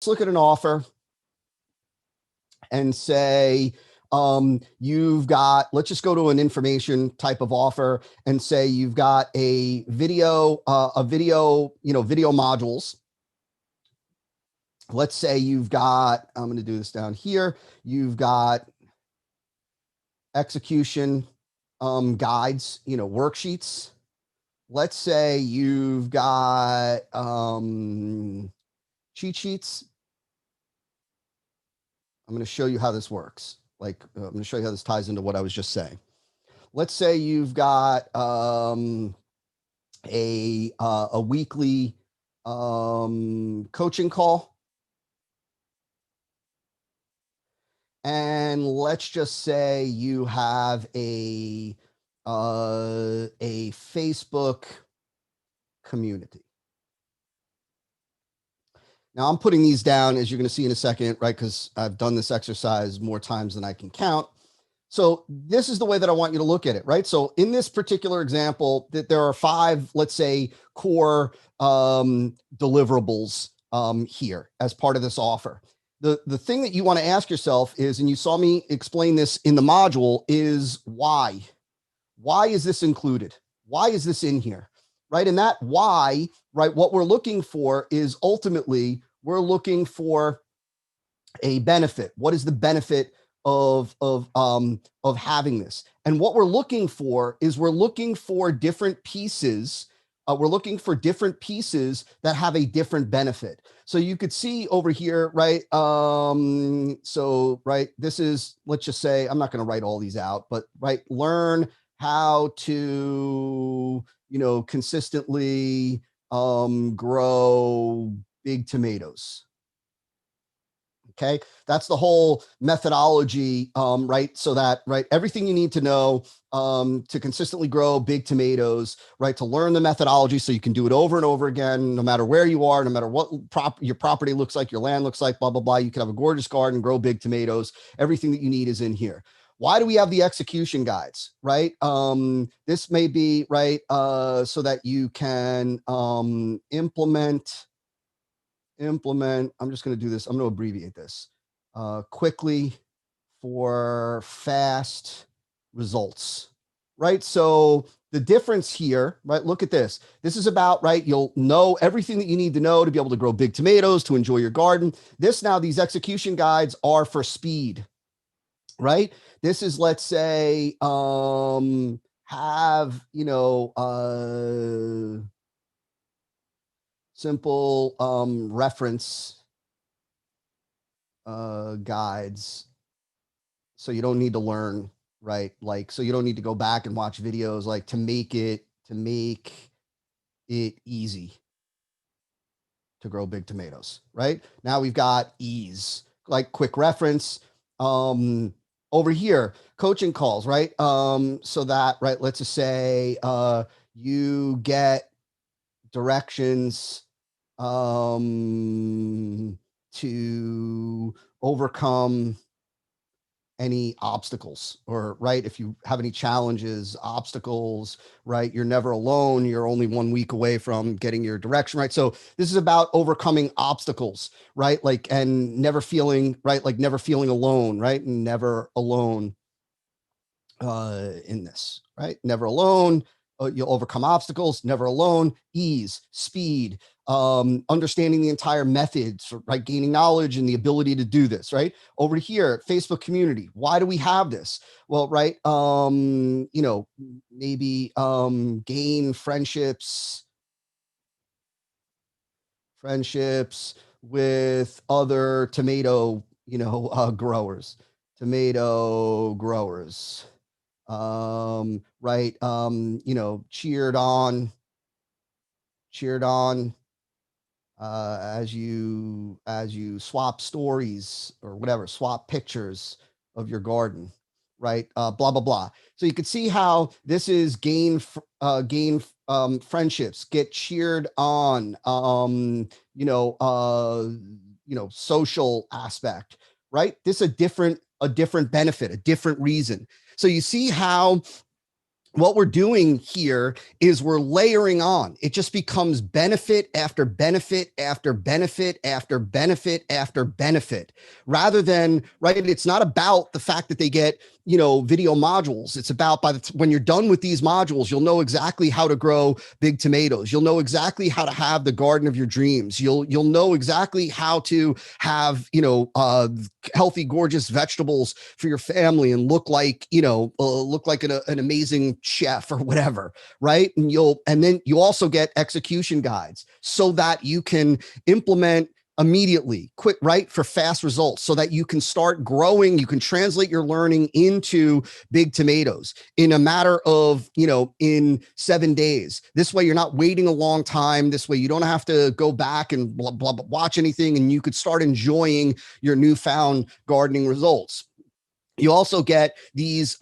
look at an offer and say, you've got, let's just go to an information type of offer and say you've got a video, video modules. Let's say you've got, I'm going to do this down here. You've got execution guides, worksheets. Let's say you've got cheat sheets. I'm going to show you how this works. I'm going to show you how this ties into what I was just saying. Let's say you've got a weekly coaching call. And let's just say you have a Facebook community. Now I'm putting these down, as you're going to see in a second, right? Because I've done this exercise more times than I can count. So this is the way that I want you to look at it, right? So in this particular example, that there are 5, let's say, core deliverables here as part of this offer. The thing that you want to ask yourself is, and you saw me explain this in the module, is why? Why is this included? Why is this in here, right? And that why, right, what we're looking for is ultimately, we're looking for a benefit. What is the benefit of having this? And what we're looking for is we're looking for different pieces. We're looking for different pieces that have a different benefit. So you could see over here, right? Right, this is, let's just say, I'm not going to write all these out, but right, learn how to, consistently grow big tomatoes. Okay, that's the whole methodology, right? So that, right, everything you need to know to consistently grow big tomatoes, right? To learn the methodology so you can do it over and over again, no matter where you are, no matter what your property looks like, your land looks like, blah, blah, blah. You can have a gorgeous garden, grow big tomatoes. Everything that you need is in here. Why do we have the execution guides, right? This may be, right, so that you can implement, I'm just going to do this. I'm going to abbreviate this quickly for fast results, right? So the difference here, right? Look at this. This is about, right? You'll know everything that you need to know to be able to grow big tomatoes, to enjoy your garden. These execution guides are for speed, right? This is, let's say, have, simple reference guides, so you don't need to learn, right? So you don't need to go back and watch videos, like to make it easy to grow big tomatoes, right? Now we've got ease, like quick reference. Over here, coaching calls, right? So that, right, let's just say you get directions to overcome any obstacles, or right, if you have any challenges, obstacles, right, you're never alone. You're only 1 week away from getting your direction right. So this is about overcoming obstacles, right? And never feeling, right, never feeling alone, right? Never alone in this, right? Never alone. You'll overcome obstacles, never alone. Ease, speed, understanding the entire methods, right? Gaining knowledge and the ability to do this, right? Over here, Facebook community. Why do we have this? Well, right, maybe gain friendships with other tomato, growers, right, cheered on as you swap stories or whatever, swap pictures of your garden, right? Blah, blah, blah. So you can see how this is gain friendships, get cheered on, social aspect, right? This is a different benefit, a different reason. So you see how what we're doing here is we're layering on. It just becomes benefit after benefit after benefit after benefit after benefit, rather than, right, it's not about the fact that they get, video modules. It's about when you're done with these modules, you'll know exactly how to grow big tomatoes. You'll know exactly how to have the garden of your dreams. You'll know exactly how to have, healthy, gorgeous vegetables for your family and look like, an amazing chef or whatever, right? And then you also get execution guides so that you can implement immediately, quick, right, for fast results, so that you can start growing. You can translate your learning into big tomatoes in a matter of, in 7 days. This way, you're not waiting a long time. This way, you don't have to go back and blah, blah, blah, watch anything, and you could start enjoying your newfound gardening results. You also get these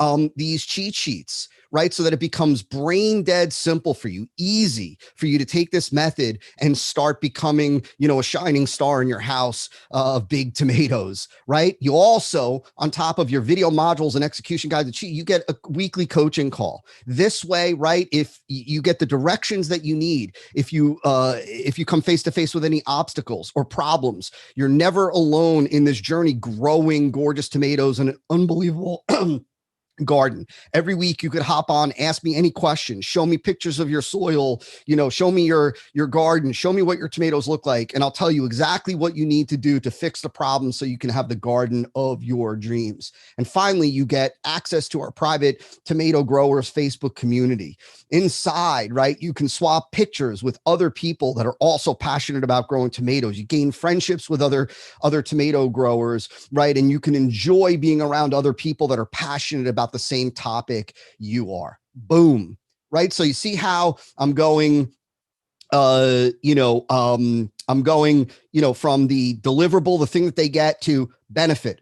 cheat sheets, right? So that it becomes brain dead simple for you, easy for you to take this method and start becoming, a shining star in your house of big tomatoes, right? You also, on top of your video modules and execution guides, you get a weekly coaching call. This way, right? If you get the directions that you need, if you come face to face with any obstacles or problems, you're never alone in this journey growing gorgeous tomatoes and an unbelievable garden. Every week you could hop on, ask me any questions, show me pictures of your soil, show me your garden, show me what your tomatoes look like, and I'll tell you exactly what you need to do to fix the problem so you can have the garden of your dreams. And finally, you get access to our private tomato growers Facebook community. Inside, right, you can swap pictures with other people that are also passionate about growing tomatoes. You gain friendships with other tomato growers, right? And you can enjoy being around other people that are passionate about the same topic you are. Boom. Right? So you see how I'm going, I'm going, from the deliverable, the thing that they get, to benefit.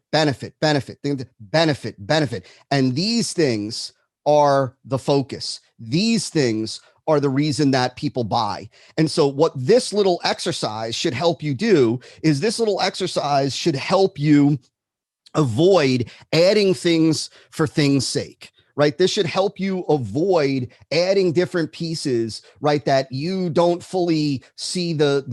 And these things are the focus. These things are the reason that people buy. And so what this little exercise should help you do is this little exercise should help you avoid adding things for things' sake, right? This should help you avoid adding different pieces, right, that you don't fully see the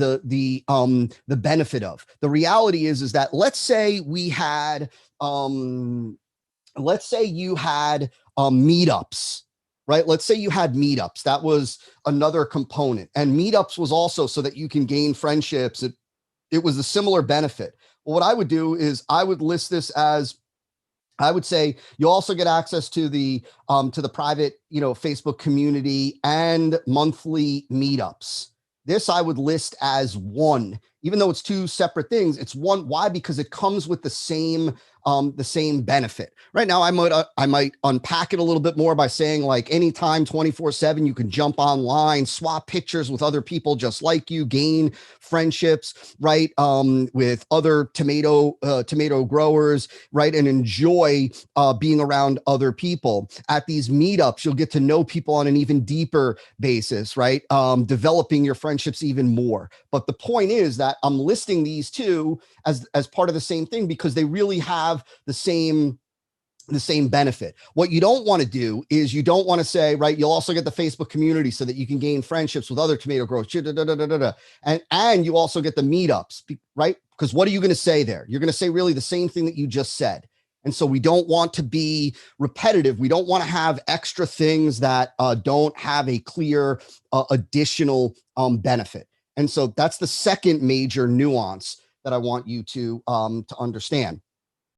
benefit of. The reality is that let's say we had, let's say you had meetups, right? Let's say you had meetups. That was another component. And meetups was also so that you can gain friendships. It was a similar benefit. Well, what I would do is I would list this as, I would say you also get access to the private, Facebook community and monthly meetups. This I would list as one, even though it's two separate things. It's one. Why? Because it comes with the same benefit. Right now, I might unpack it a little bit more by saying, like, anytime 24/7, you can jump online, swap pictures with other people just like you, gain friendships, right, with other tomato growers, right, and enjoy being around other people. At these meetups, you'll get to know people on an even deeper basis, right, developing your friendships even more. But the point is that I'm listing these two as part of the same thing because they really have the same benefit. What you don't want to do is you don't want to say, right, you'll also get the Facebook community so that you can gain friendships with other tomato growers, and you also get the meetups, right? Because what are you going to say there? You're going to say really the same thing that you just said. And so we don't want to be repetitive. We don't want to have extra things that don't have a clear additional benefit. And so that's the second major nuance that I want you to understand.